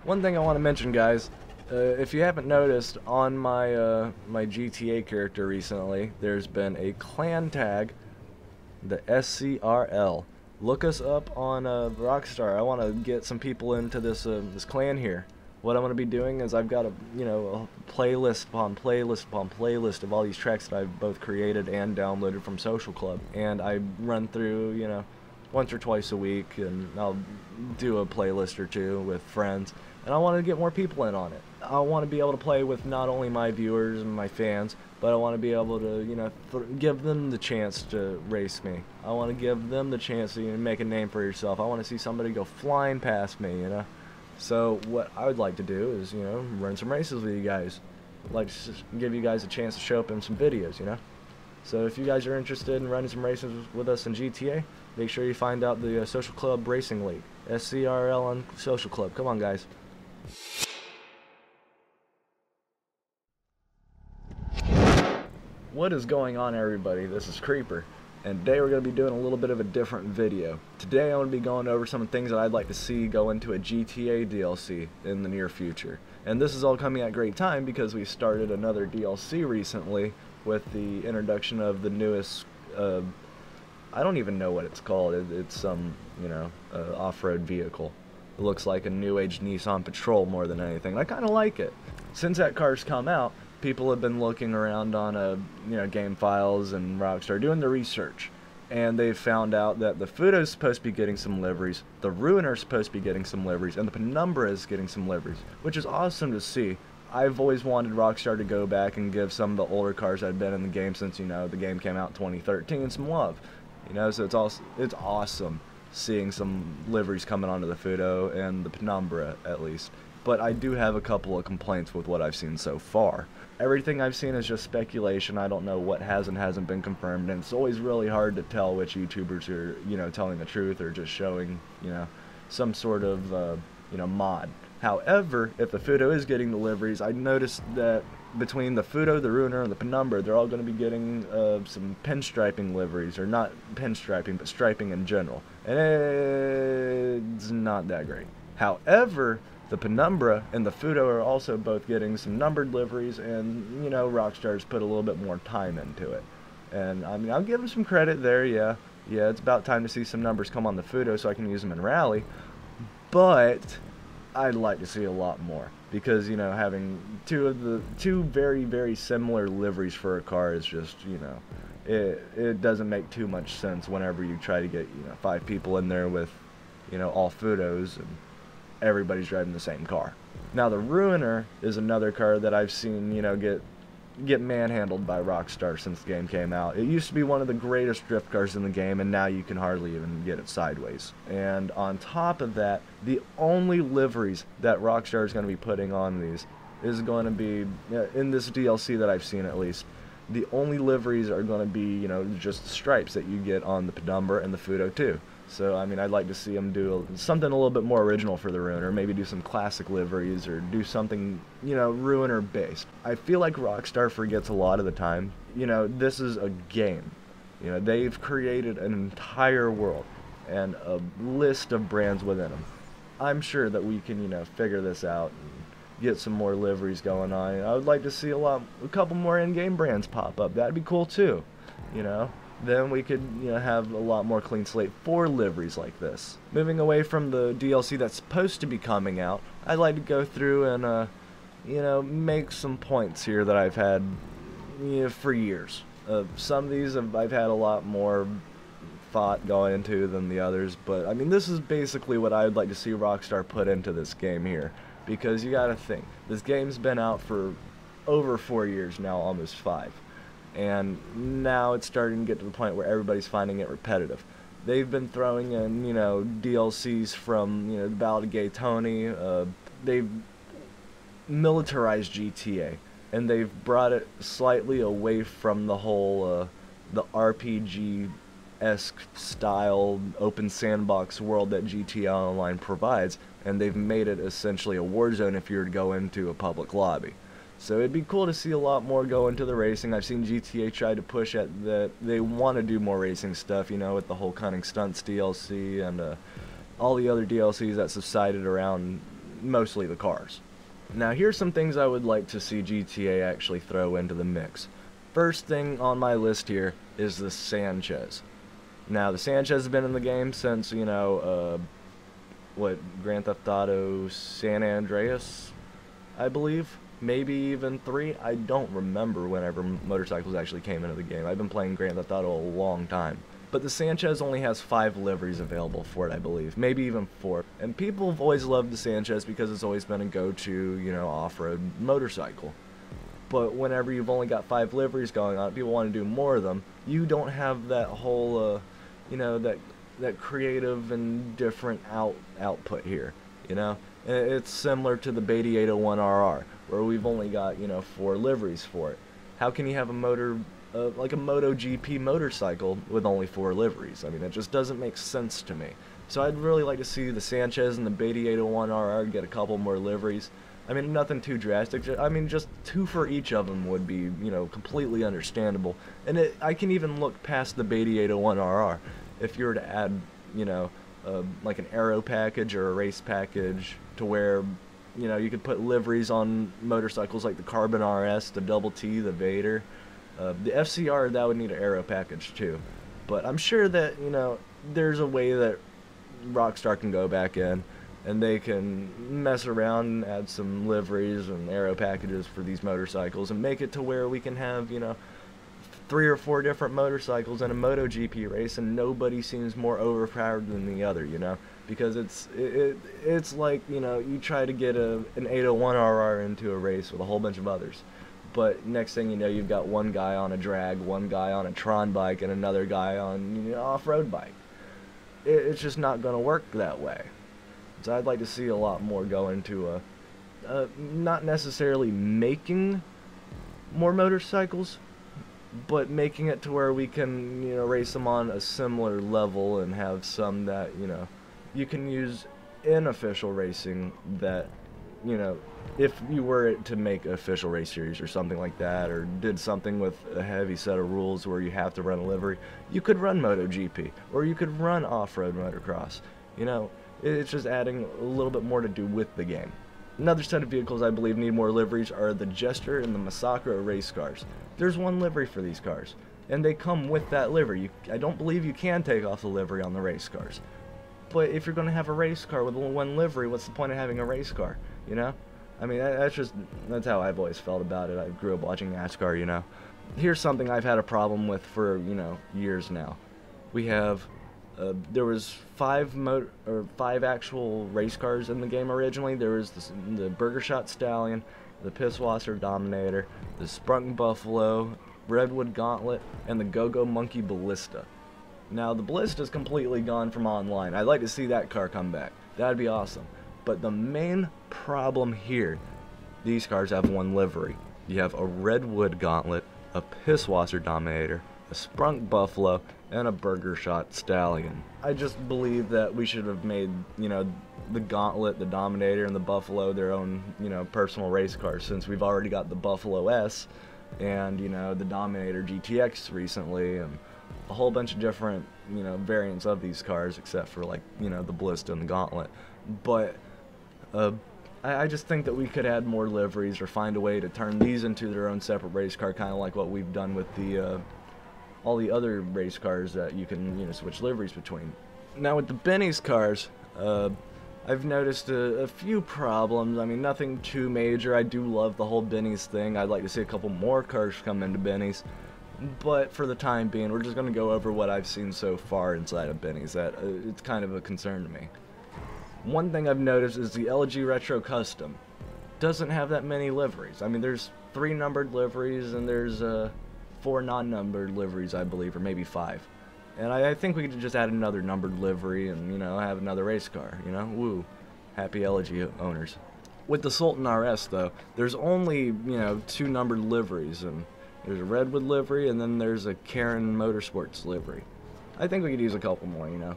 One thing I want to mention, guys, if you haven't noticed, on my GTA character recently, there's been a clan tag, the SCRL. Look us up on Rockstar. I want to get some people into this clan here. What I'm going to be doing is I've got a playlist upon playlist upon playlist of all these tracks that I've both created and downloaded from Social Club, and I run through, once or twice a week, and I'll do a playlist or two with friends, and I want to get more people in on it. I want to be able to play with not only my viewers and my fans, but I want to be able to, give them the chance to race me. I want to give them the chance to make a name for yourself. I want to see somebody go flying past me, So what I would like to do is, run some races with you guys. I'd like to give you guys a chance to show up in some videos, So if you guys are interested in running some races with us in GTA, make sure you find out the Social Club Racing League. SCRL on Social Club. Come on, guys. What is going on, everybody? This is Creeper, and today we're going to be doing a little bit of a different video. Today I'm going to be going over some things that I'd like to see go into a GTA DLC in the near future. And this is all coming at a great time because we started another DLC recently with the introduction of the newest, I don't even know what it's called. It's some, off-road vehicle. It looks like a new age Nissan Patrol more than anything, and I kind of like it. Since that car's come out, people have been looking around on game files and Rockstar doing the research, and they've found out that the Fudo's supposed to be getting some liveries, the Ruiner's supposed to be getting some liveries, and the Penumbra is getting some liveries, which is awesome to see. I've always wanted Rockstar to go back and give some of the older cars that have been in the game since the game came out in 2013 some love, so it's awesome seeing some liveries coming onto the Fudo and the Penumbra at least. But I do have a couple of complaints with what I've seen so far. Everything I've seen is just speculation. I don't know what has and hasn't been confirmed, and it's always really hard to tell which YouTubers are, telling the truth or just showing, some sort of, mod. However, if the Fudo is getting deliveries, I noticed that between the Fudo, the Ruiner, and the Penumbra, they're all going to be getting some pinstriping liveries, or not pinstriping, but striping in general. And it's not that great. However, the Penumbra and the Fudo are also both getting some numbered liveries, and, Rockstar's put a little bit more time into it. And, I'll give them some credit there, yeah. Yeah, it's about time to see some numbers come on the Fudo so I can use them in Rally. But I'd like to see a lot more, because, having two very, very similar liveries for a car is just, it doesn't make too much sense whenever you try to get, 5 people in there with, all Fudos, and everybody's driving the same car. Now the Ruiner is another car that I've seen, get manhandled by Rockstar since the game came out. It used to be one of the greatest drift cars in the game, and now you can hardly even get it sideways. And on top of that, the only liveries that Rockstar is going to be putting on these is going to be, in this DLC that I've seen at least, the only liveries are going to be, just the stripes that you get on the Penumbra and the Fudo too. So, I'd like to see them do something a little bit more original for the Ruiner, maybe do some classic liveries, or do something, Ruiner-based. I feel like Rockstar forgets a lot of the time, this is a game. They've created an entire world, and a list of brands within them. I'm sure that we can, figure this out, and get some more liveries going on. I would like to see a couple more in-game brands pop up. That'd be cool too, Then we could, have a lot more clean slate for liveries like this. Moving away from the DLC that's supposed to be coming out, I'd like to go through and, make some points here that I've had, for years. Some of these I've had a lot more thought going into than the others, but, this is basically what I would like to see Rockstar put into this game here. Because you gotta think, this game's been out for over 4 years now, almost 5. And now it's starting to get to the point where everybody's finding it repetitive. They've been throwing in, DLCs from, the Ballad of Gay Tony. They've militarized GTA, and they've brought it slightly away from the whole, the RPG-esque style open sandbox world that GTA Online provides, and they've made it essentially a war zone if you were to go into a public lobby. So it'd be cool to see a lot more go into the racing. I've seen GTA try to push at that. They want to do more racing stuff, with the whole Cunning Stunts DLC and all the other DLCs that subsided around mostly the cars. Now here's some things I would like to see GTA actually throw into the mix. First thing on my list here is the Sanchez. Now the Sanchez has been in the game since, Grand Theft Auto San Andreas, I believe? Maybe even 3? I don't remember whenever motorcycles actually came into the game. I've been playing Grand Theft Auto a long time. But the Sanchez only has 5 liveries available for it, I believe. Maybe even 4. And people have always loved the Sanchez because it's always been a go-to, off-road motorcycle. But whenever you've only got 5 liveries going on, people want to do more of them. You don't have that whole, that creative and different output here, It's similar to the Beatty 801RR, where we've only got, 4 liveries for it. How can you have like a MotoGP motorcycle with only 4 liveries? I mean, it just doesn't make sense to me. So I'd really like to see the Sanchez and the Beatty 801RR get a couple more liveries. I mean, nothing too drastic. I mean, just 2 for each of them would be, completely understandable. And I can even look past the Beatty 801RR. If you were to add, like an aero package or a race package to where, you could put liveries on motorcycles like the Carbon RS, the Double T, the Vader. The FCR, that would need an aero package too. But I'm sure that, there's a way that Rockstar can go back in and they can mess around and add some liveries and aero packages for these motorcycles and make it to where we can have, 3 or 4 different motorcycles in a MotoGP race and nobody seems more overpowered than the other, because it's like, you try to get an 801RR into a race with a whole bunch of others. But next thing you know, you've got one guy on a drag, one guy on a Tron bike, and another guy on off-road bike. It's just not going to work that way. So I'd like to see a lot more go into not necessarily making more motorcycles, but making it to where we can, race them on a similar level and have some that, you can use in official racing that, if you were to make an official race series or something like that, or did something with a heavy set of rules where you have to run a livery, you could run MotoGP, or you could run off-road motocross. It's just adding a little bit more to do with the game. Another set of vehicles I believe need more liveries are the Jester and the Massacre race cars. There's 1 livery for these cars, and they come with that livery. I don't believe you can take off the livery on the race cars. But if you're going to have a race car with 1 livery, what's the point of having a race car, I mean, that's how I've always felt about it. I grew up watching NASCAR, Here's something I've had a problem with for, years now. We have, there was 5 actual race cars in the game originally. There was the Burger Shot Stallion, the Pisswasser Dominator, the Sprunk Buffalo, Redwood Gauntlet, and the Go-Go Monkey Ballista. Now, the Ballista's completely gone from online. I'd like to see that car come back. That'd be awesome. But the main problem here, these cars have 1 livery. You have a Redwood Gauntlet, a Pisswasser Dominator, a Sprunk Buffalo, and a Burger Shot Stallion. I just believe that we should have made, the Gauntlet, the Dominator, and the Buffalo their own, personal race cars, since we've already got the Buffalo S and, the Dominator GTX recently, and a whole bunch of different, variants of these cars, except for, like, the Ballista and the Gauntlet. But I just think that we could add more liveries or find a way to turn these into their own separate race car, kind of like what we've done with the all the other race cars that you can switch liveries between. Now with the Benny's cars, I've noticed a few problems. I mean, nothing too major. I do love the whole Benny's thing. I'd like to see a couple more cars come into Benny's. But for the time being, we're just going to go over what I've seen so far inside of Benny's. That it's kind of a concern to me. One thing I've noticed is the LG Retro Custom doesn't have that many liveries. I mean, there's 3 numbered liveries and there's 4 non-numbered liveries, I believe, or maybe 5. And I think we could just add another numbered livery and, have another race car, Woo. Happy LG owners. With the Sultan RS, though, there's only, 2 numbered liveries, and there's a Redwood livery and then there's a Karen Motorsports livery. I think we could use a couple more,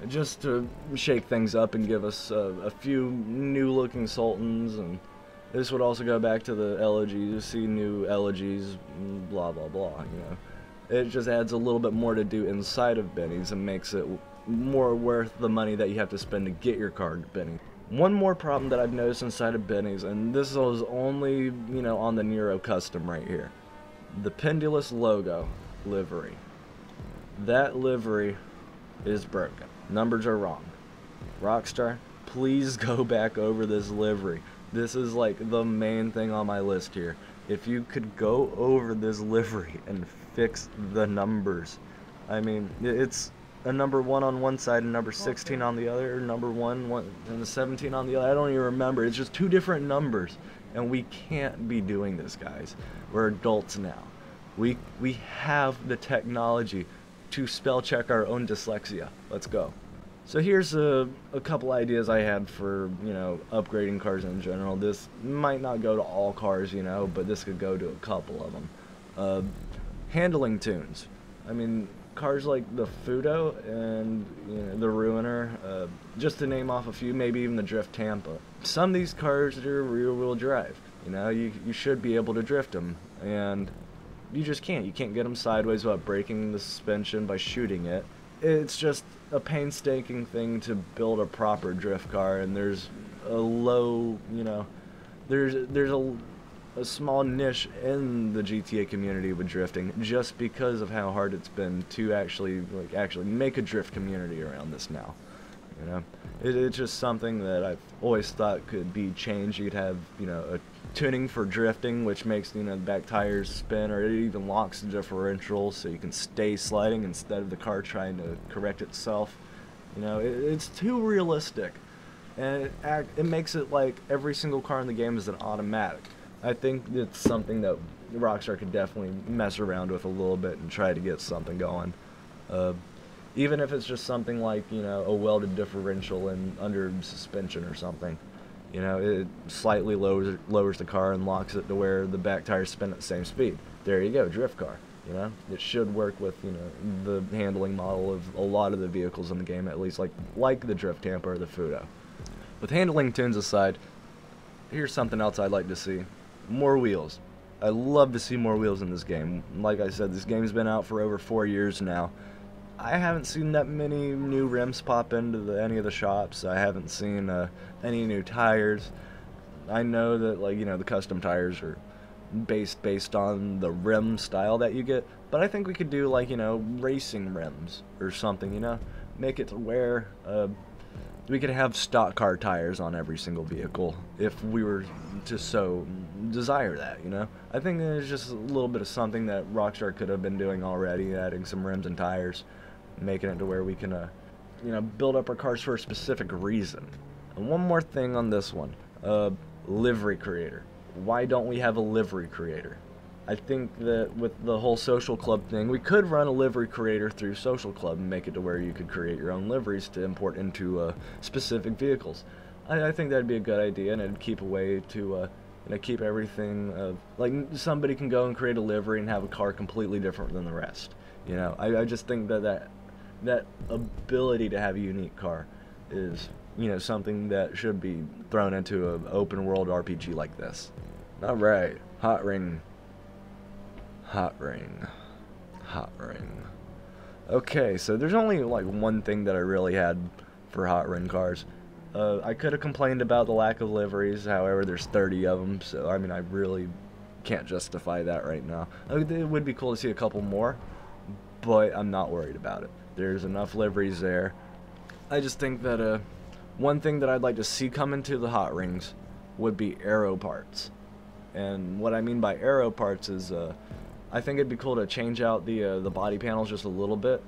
just to shake things up and give us a few new-looking Sultans, and this would also go back to the elegies, see new elegies, blah blah blah. It just adds a little bit more to do inside of Benny's and makes it more worth the money that you have to spend to get your car to Benny. One more problem that I've noticed inside of Benny's, and this was only, on the Nero custom right here. The Pendulous logo livery. That livery is broken. Numbers are wrong. Rockstar, please go back over this livery. This is like the main thing on my list here. If you could go over this livery and fix the numbers. I mean, it's a number 1 on one side and number 16 on the other, number 1 and the 17 on the other. I don't even remember. It's just 2 different numbers, and we can't be doing this, guys. We're adults now. We have the technology to spell check our own dyslexia. Let's go. So here's a couple ideas I had for, upgrading cars in general. This might not go to all cars, but this could go to a couple of them. Handling tunes. I mean, cars like the Fudo and the Ruiner, just to name off a few, maybe even the Drift Tampa. Some of these cars are rear-wheel drive. You should be able to drift them, and you just can't. You can't get them sideways without breaking the suspension by shooting it. It's just a painstaking thing to build a proper drift car, and there's a low, there's a small niche in the GTA community with drifting, just because of how hard it's been to actually make a drift community around this now. It's just something that I've always thought could be changed. You could have a tuning for drifting, which makes the back tires spin, or it even locks the differential so you can stay sliding instead of the car trying to correct itself. It's too realistic, and it makes it like every single car in the game is an automatic. I think it's something that Rockstar could definitely mess around with a little bit and try to get something going. Even if it's just something like, a welded differential and under suspension or something. It slightly lowers the car and locks it to where the back tires spin at the same speed. There you go, drift car. It should work with, the handling model of a lot of the vehicles in the game, at least like the Drift Tampa or the Fudo. With handling tunes aside, here's something else I'd like to see. More wheels. I love to see more wheels in this game. Like I said, this game's been out for over 4 years now. I haven't seen that many new rims pop into any of the shops. I haven't seen any new tires. I know that the custom tires are based on the rim style that you get, but I think we could do racing rims or something. Make it to where we could have stock car tires on every single vehicle if we were to so desire that. I think there's just a little bit of something that Rockstar could have been doing already, adding some rims and tires, making it to where we can build up our cars for a specific reason. And one more thing on this one, livery creator. Why don't we have a livery creator? I think that with the whole social club thing, we could run a livery creator through social club and make it to where you could create your own liveries to import into specific vehicles. I think that'd be a good idea, and it'd keep a way to keep everything somebody can go and create a livery and have a car completely different than the rest. I just think that ability to have a unique car is something that should be thrown into an open world RPG like this. Alright, hot ring. Okay, so there's only one thing that I really had for hot ring cars. I could have complained about the lack of liveries, however there's 30 of them, so I mean I really can't justify that right now. It would be cool to see a couple more, but I'm not worried about it. There's enough liveries there. I just think that one thing that I'd like to see come into the hot rings would be aero parts. And what I mean by aero parts is I think it'd be cool to change out the body panels just a little bit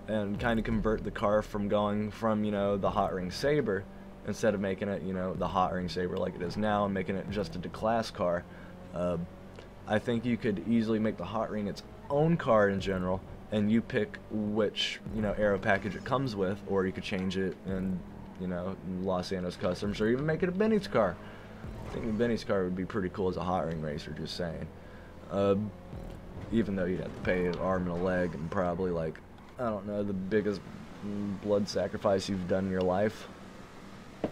and kind of convert the car from going from the hot ring Sabre, instead of making it the hot ring Sabre like it is now and making it just a declass car. I think you could easily make the hot ring its own car in general, and you pick which aero package it comes with, or you could change it in Los Santos Customs, or even make it a Benny's car. I think Benny's car would be pretty cool as a hot ring racer, just saying. Even though you'd have to pay an arm and a leg and probably I don't know, the biggest blood sacrifice you've done in your life.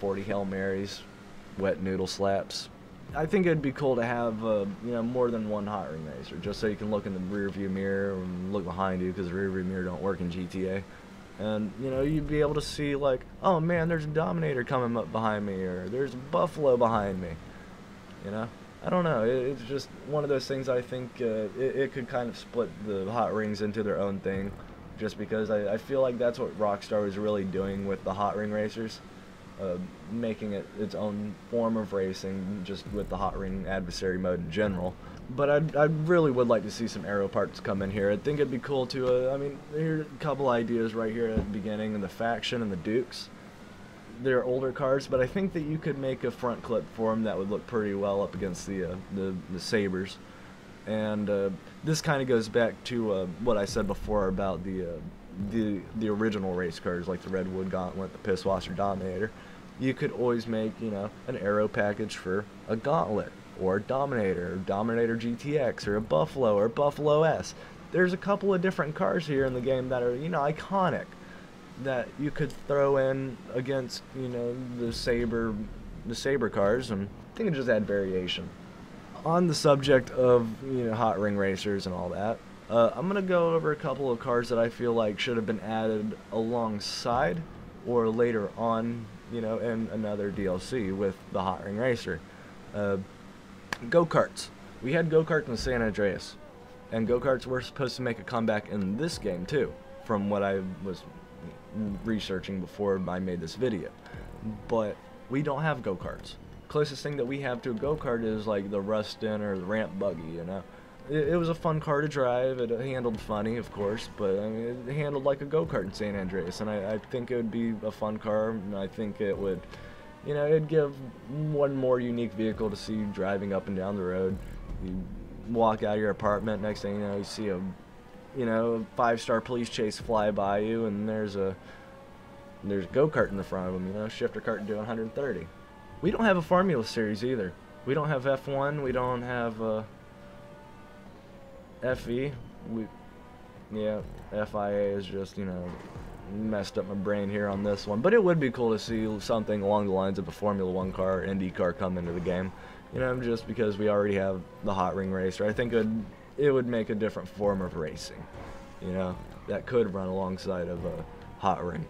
40 Hail Marys, wet noodle slaps. I think it'd be cool to have more than one hot ring racer, just so you can look in the rear view mirror and look behind you, because the rear view mirror don't work in GTA. And, you know, you'd be able to see, like, oh man, there's a Dominator coming up behind me, or there's a Buffalo behind me, you know? I don't know, it's just one of those things. I think it could kind of split the hot rings into their own thing, just because I feel like that's what Rockstar was really doing with the hot ring racers, making it its own form of racing, just with the hot ring adversary mode in general. But I really would like to see some aero parts come in here. I think it'd be cool to, I mean, here's a couple ideas right here at the beginning, and the Faction and the Dukes. They're older cars, but I think that you could make a front clip for them that would look pretty well up against the Sabres. And this kind of goes back to what I said before about the original race cars, like the Redwood Gauntlet, the Pisswasser Dominator. You could always make, you know, an aero package for a Gauntlet, or a Dominator, or Dominator GTX, or a Buffalo, or Buffalo S. There's a couple of different cars here in the game that are, you know, iconic, that you could throw in against, you know, the Sabre cars, and I think it just add variation. On the subject of, you know, hot ring racers and all that, I'm gonna go over a couple of cars that I feel like should have been added alongside or later on, you know, in another DLC with the hot ring racer. Go-karts. We had go-karts in San Andreas, and go-karts were supposed to make a comeback in this game too, from what I was researching before I made this video. But we don't have go-karts. Closest thing that we have to a go-kart is like the Rustin or the Rant buggy, you know. It was a fun car to drive. It handled funny, of course, but I mean, it handled like a go-kart in San Andreas, and I think it would be a fun car, and I think it would, you know, it'd give one more unique vehicle to see driving up and down the road. You walk out of your apartment, next thing you know, you see a, you know, 5-star police chase fly by you, and there's a go-kart in the front of them, you know, shifter kart doing 130. We don't have a Formula Series either. We don't have F1. We don't have FE. FIA is just, you know, messed up my brain here on this one. But it would be cool to see something along the lines of a Formula 1 car or Indy car come into the game. You know, just because we already have the hot ring racer. I think it would make a different form of racing, you know, that could run alongside of a hot ring.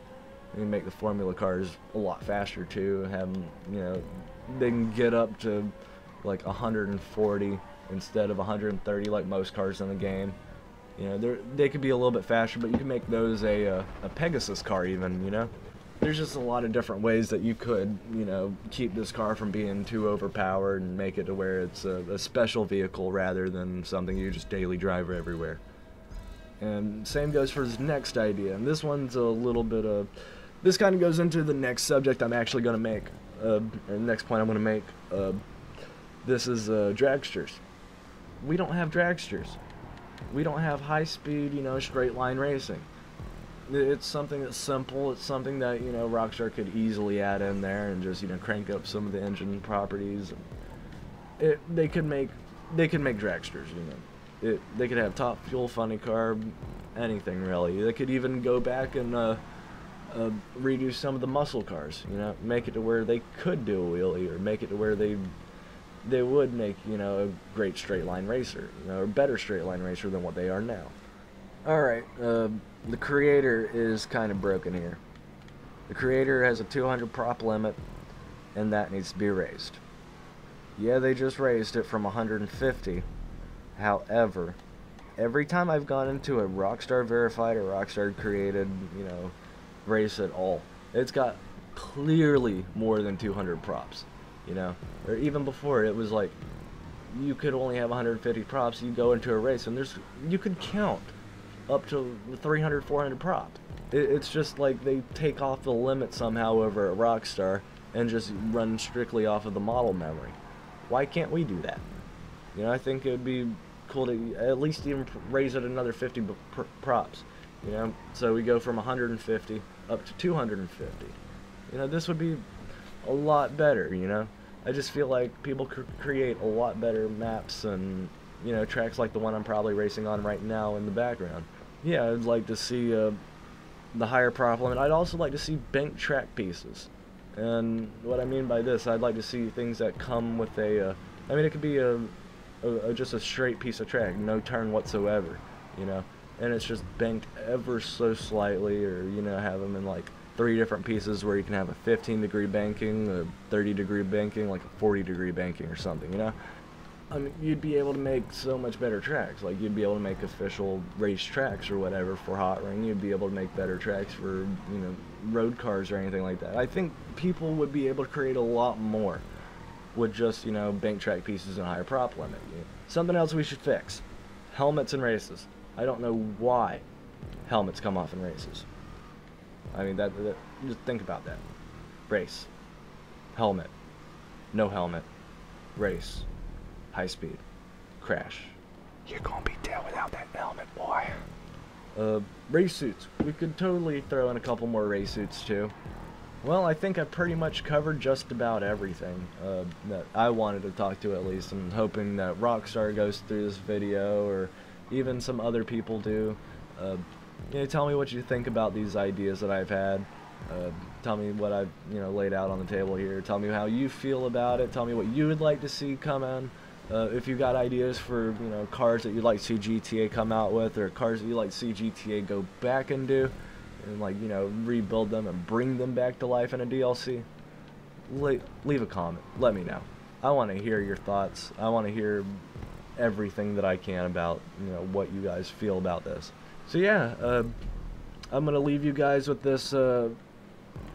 You make the Formula cars a lot faster too. Have them, you know, they can get up to like 140 instead of 130 like most cars in the game. You know, they could be a little bit faster, but you can make those a Pegasus car even, you know. There's just a lot of different ways that you could, you know, keep this car from being too overpowered and make it to where it's a special vehicle rather than something you just daily drive everywhere. And same goes for this next idea, and this one's a little bit of, this kind of goes into the next subject I'm actually going to make, or the next point I'm going to make. This is dragsters. We don't have dragsters. We don't have high-speed, you know, straight-line racing. It's something that's simple. It's something that, you know, Rockstar could easily add in there and just, you know, crank up some of the engine properties. They could make dragsters, you know. They could have top fuel, funny carb, anything really. They could even go back and redo some of the muscle cars, you know, make it to where they could do a wheelie, or make it to where they would make, you know, a great straight line racer, you know, or better straight line racer than what they are now. Alright, the creator is kind of broken here. The creator has a 200 prop limit, and that needs to be raised. Yeah, they just raised it from 150. However, every time I've gone into a Rockstar verified or Rockstar created, you know, race at all, it's got clearly more than 200 props, you know. Or even before, it was like you could only have 150 props. You go into a race and you could count up to 300, 400 props. It's just like they take off the limit somehow over at Rockstar and just run strictly off of the model memory. Why can't we do that? You know, I think it would be cool to at least even raise it another 50 props. You know, so we go from 150 up to 250. You know, this would be a lot better, you know. I just feel like people could create a lot better maps and, you know, tracks like the one I'm probably racing on right now in the background. Yeah, I'd like to see the higher prop limit. I'd also like to see banked track pieces. And what I mean by this, I'd like to see things that come with a, I mean, it could be just a straight piece of track, no turn whatsoever, you know. and it's just banked ever so slightly, or have them in like 3 different pieces where you can have a 15-degree banking, a 30-degree banking, like a 40-degree banking or something. I mean, you'd be able to make so much better tracks. Like, you'd be able to make official race tracks or whatever for hot ring. You'd be able to make better tracks for, road cars or anything like that. I think people would be able to create a lot more with just, bank track pieces and a higher prop limit. Something else we should fix: helmets in races. I don't know why helmets come off in races. I mean, just think about that. Race, helmet, no helmet, race, high speed, crash. You're gonna be dead without that helmet, boy. Race suits. We could totally throw in a couple more race suits too. Well, I think I pretty much covered just about everything that I wanted to talk to, at least. I'm hoping that Rockstar goes through this video, or even some other people do. Tell me what you think about these ideas that I've had. Tell me what I've laid out on the table here. Tell me how you feel about it. Tell me what you would like to see come in. If you got ideas for cars that you'd like to see GTA come out with, or cars that you'd like to see GTA go back and do, and rebuild them and bring them back to life in a DLC, leave a comment. Let me know. I want to hear your thoughts. I want to hear everything that I can about what you guys feel about this. So yeah, I'm gonna leave you guys with this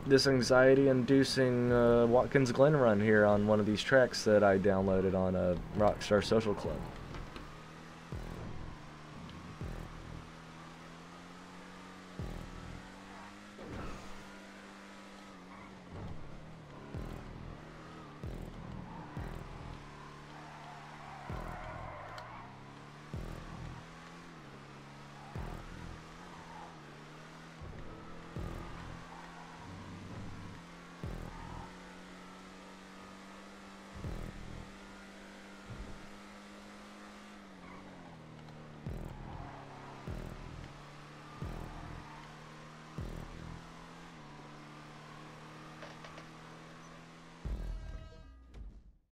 this anxiety-inducing Watkins Glen run here on one of these tracks that I downloaded on Rockstar Social Club.